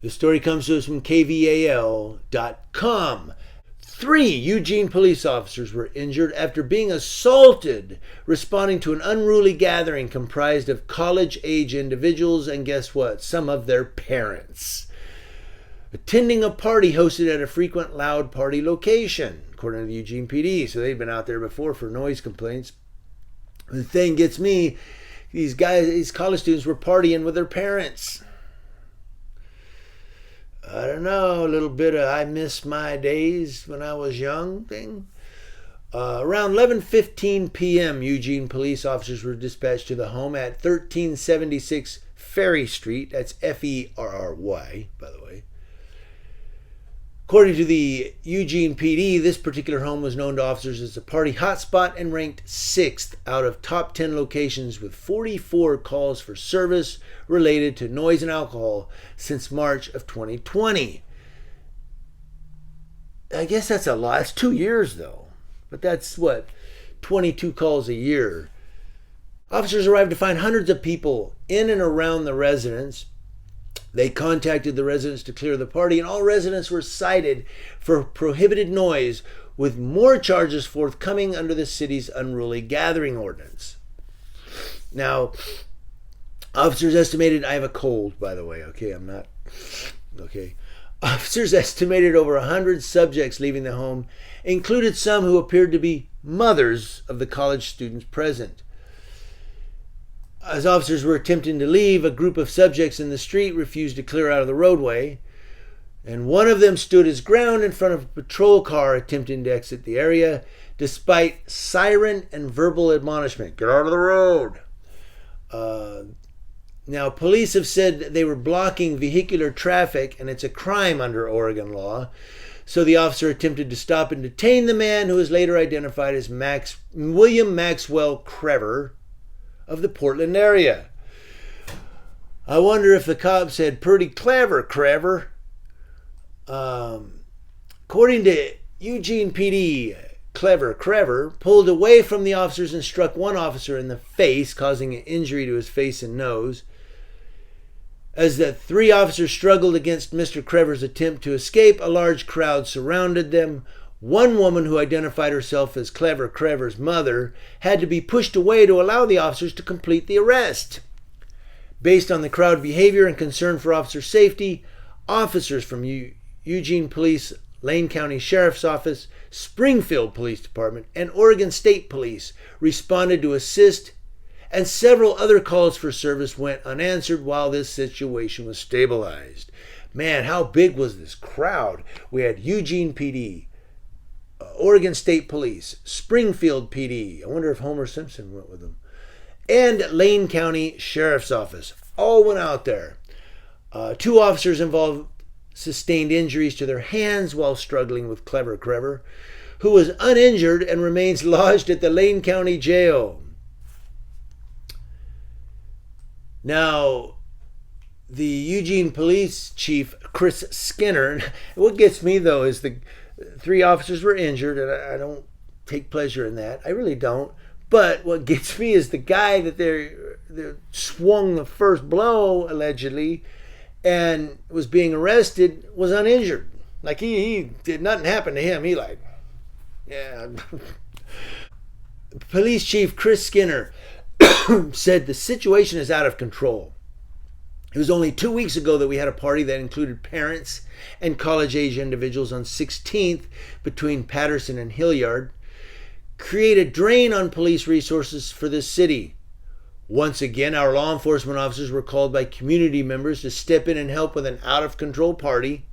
The story comes to us from KVAL.com. 3 Eugene police officers were injured after being assaulted responding to an unruly gathering comprised of college-age individuals and guess what? Some of their parents. Attending a party hosted at a frequent loud party location, according to the Eugene PD. So they've been out there before for noise complaints. The thing gets me, these college students were partying with their parents. I don't know, a little bit of I miss my days when I was young thing. Around 11:15 p.m., Eugene police officers were dispatched to the home at 1376 Ferry Street. That's Ferry, by the way. According to the Eugene PD, this particular home was known to officers as a party hotspot and ranked 6th out of top 10 locations with 44 calls for service related to noise and alcohol since March of 2020. I guess that's a lot. It's 2 years though. But that's 22 calls a year. Officers arrived to find hundreds of people in and around the residence. They contacted the residents to clear the party, and all residents were cited for prohibited noise, with more charges forthcoming under the city's unruly gathering ordinance. Now, officers estimated, I have a cold, by the way, Officers estimated over 100 subjects leaving the home, included some who appeared to be mothers of the college students present. As officers were attempting to leave, a group of subjects in the street refused to clear out of the roadway, and one of them stood his ground in front of a patrol car attempting to exit the area, despite siren and verbal admonishment. Get out of the road! Now, police have said they were blocking vehicular traffic, and it's a crime under Oregon law. So the officer attempted to stop and detain the man, who was later identified as William Maxwell Crever of the Portland area. I wonder if the cops said, "Pretty clever, Crever." According to Eugene PD, Crever pulled away from the officers and struck one officer in the face, causing an injury to his face and nose. As the 3 officers struggled against Mr. Crever's attempt to escape, a large crowd surrounded them. One woman, who identified herself as Crever's mother, had to be pushed away to allow the officers to complete the arrest. Based on the crowd behavior and concern for officer safety, officers from Eugene Police, Lane County Sheriff's Office, Springfield Police Department, and Oregon State Police responded to assist, and several other calls for service went unanswered while this situation was stabilized. Man, how big was this crowd? We had Eugene PD, Oregon State Police, Springfield PD. I wonder if Homer Simpson went with them. And Lane County Sheriff's Office. All went out there. 2 officers involved sustained injuries to their hands while struggling with Crever, who was uninjured and remains lodged at the Lane County Jail. Now, the Eugene Police Chief, Chris Skinner, what gets me though is the 3 officers were injured, and I don't take pleasure in that. I really don't. But what gets me is the guy that they swung the first blow, allegedly, and was being arrested, was uninjured. Like he did nothing happen to him. Police Chief Chris Skinner said the situation is out of control. It was only 2 weeks ago that we had a party that included parents and college-age individuals on 16th between Patterson and Hilliard. Create a drain on police resources for this city. Once again, our law enforcement officers were called by community members to step in and help with an out-of-control party.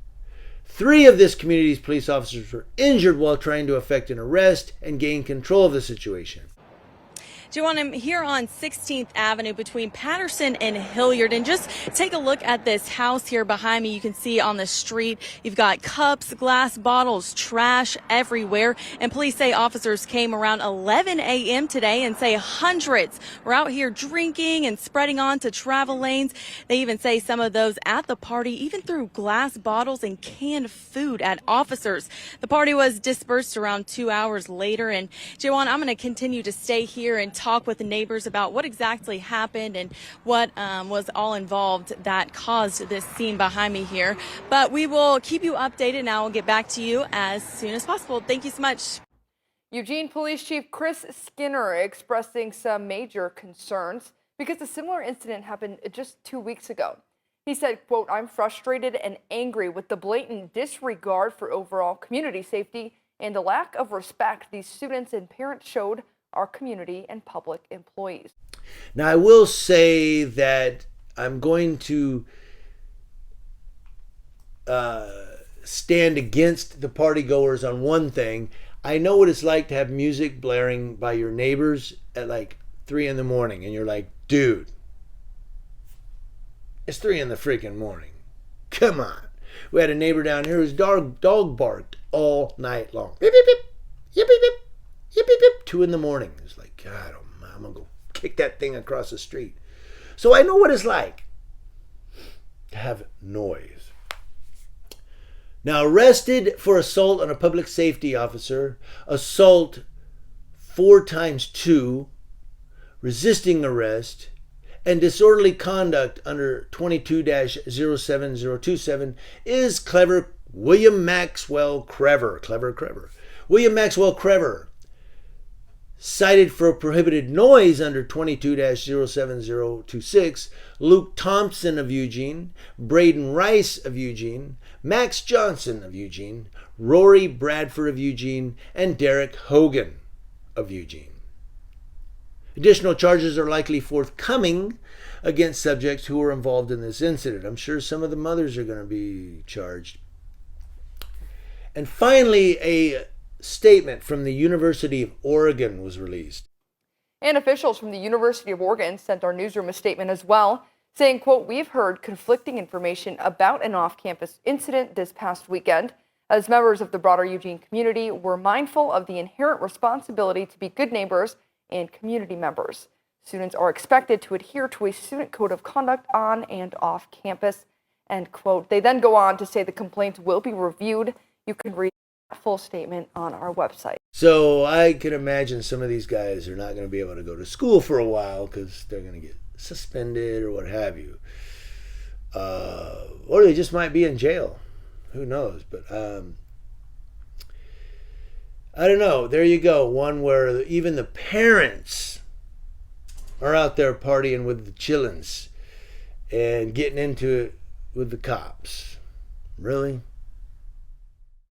3 of this community's police officers were injured while trying to effect an arrest and gain control of the situation. I'm here on 16th Avenue between Patterson and Hilliard, and just take a look at this house here behind me. You can see on the street, you've got cups, glass bottles, trash everywhere, and police say officers came around 11 a.m. today and say hundreds were out here drinking and spreading onto travel lanes. They even say some of those at the party even threw glass bottles and canned food at officers. The party was dispersed around 2 hours later, and Jawan, I'm going to continue to stay here and talk with the neighbors about what exactly happened and what was all involved that caused this scene behind me here. But we will keep you updated, and I will get back to you as soon as possible. Thank you so much. Eugene Police Chief Chris Skinner expressing some major concerns because a similar incident happened just 2 weeks ago. He said, quote, "I'm frustrated and angry with the blatant disregard for overall community safety and the lack of respect these students and parents showed our community and public employees." Now, I will say that I'm going to stand against the party goers on one thing. I know what it's like to have music blaring by your neighbors at like 3 in the morning, and you're like, dude, it's 3 in the freaking morning. Come on. We had a neighbor down here whose dog barked all night long. Beep, beep, beep. Yip, beep, beep. Yip, beep, beep. 2 in the morning. It's like, God, I'm going to go kick that thing across the street. So I know what it's like to have noise. Now, arrested for assault on a public safety officer, assault 4 times 2, resisting arrest, and disorderly conduct under 22-07027 is clever William Maxwell Crever. William Maxwell Crever, cited for prohibited noise under 22-07026, Luke Thompson of Eugene, Braden Rice of Eugene, Max Johnson of Eugene, Rory Bradford of Eugene, and Derek Hogan of Eugene. Additional charges are likely forthcoming against subjects who were involved in this incident. I'm sure some of the mothers are going to be charged. And finally, a statement from the University of Oregon was released. And officials from the University of Oregon sent our newsroom a statement as well, saying, quote, "We've heard conflicting information about an off-campus incident this past weekend. As members of the broader Eugene community, we're mindful of the inherent responsibility to be good neighbors and community members. Students are expected to adhere to a student code of conduct on and off campus," end quote. They then go on to say the complaints will be reviewed. You can read that full statement on our website. So I can imagine some of these guys are not going to be able to go to school for a while because they're going to get suspended or what have you. Or they just might be in jail. Who knows? But I don't know. There you go. One where even the parents are out there partying with the chillins and getting into it with the cops. Really?